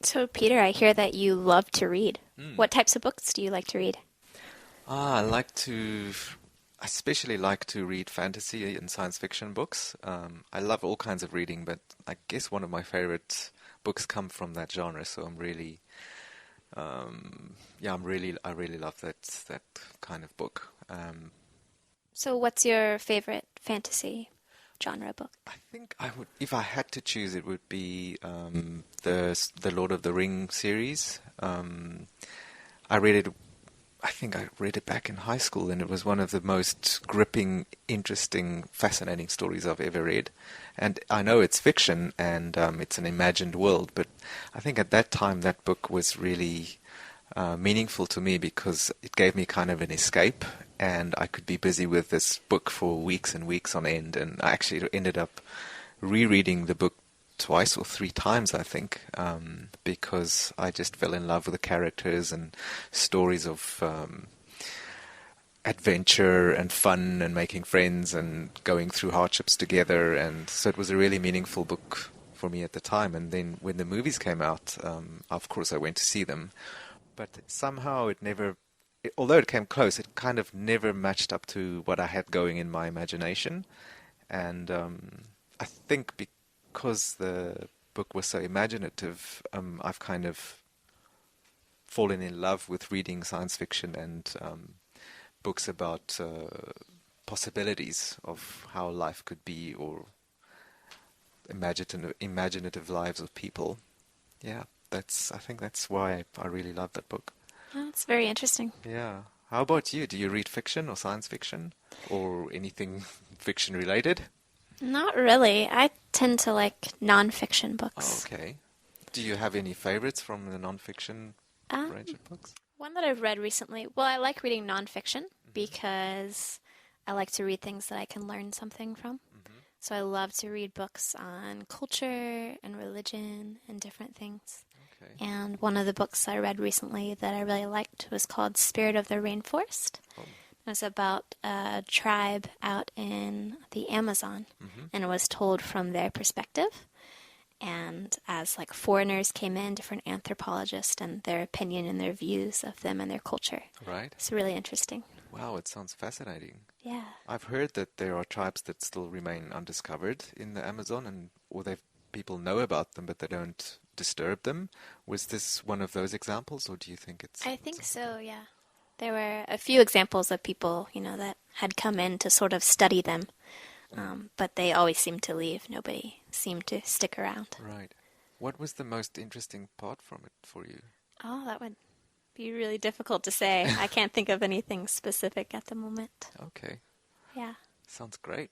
So, Peter, I hear that you love to read. Mm. What types of books do you like to read? I especially like to read fantasy and science fiction books. I love all kinds of reading, but I guess one of my favorite books come from that genre. So I really love that kind of book. So, what's your favorite fantasy genre book? I think I would, if I had to choose, it would be the Lord of the Ring series. I read it I think I read it back in high school, and it was one of the most gripping, interesting, fascinating stories I've ever read. And I know it's fiction and it's an imagined world, but I think at that time that book was really meaningful to me because it gave me kind of an escape, and I could be busy with this book for weeks and weeks on end. And I actually ended up rereading the book twice or three times, I think, because I just fell in love with the characters and stories of adventure and fun and making friends and going through hardships together. And so it was a really meaningful book for me at the time. And then when the movies came out, of course I went to see them, but somehow it never. Although it came close, it kind of never matched up to what I had going in my imagination. And I think because the book was so imaginative, I've kind of fallen in love with reading science fiction and books about possibilities of how life could be, or imaginative lives of people. Yeah, I think that's why I really love that book. Oh, it's very interesting. Yeah. How about you? Do you read fiction or science fiction or anything fiction related? Not really. I tend to like nonfiction Oh, books. okay. Do you have any favorites from the nonfiction Um, range of books? One that I've read recently, well, I like reading nonfiction Hmm. because I like to read things that I can learn something from. Hmm. So I love to read books on culture and religion and different things. Okay. And one of the books I read recently that I really liked was called Spirit of the Rainforest. Oh. It was about a tribe out in the Amazon, Hmm. and it was told from their perspective. And as like foreigners came in, different anthropologists and their opinion and their views of them and their culture. Right. It's really interesting. Wow, it sounds fascinating. Yeah. I've heard that there are tribes that still remain undiscovered in the Amazon, and or they people know about them, but they don't disturb them. Was this one of those examples, or do you think it's I think something so, else? yeah. There were a few examples of people, that had come in to sort of study them, Mm. but they always seemed to leave. Nobody seemed to stick around. Right. What was the most interesting part from it for you? Oh, that would be really difficult to say. I can't think of anything specific at the moment. Okay, Yeah. sounds great.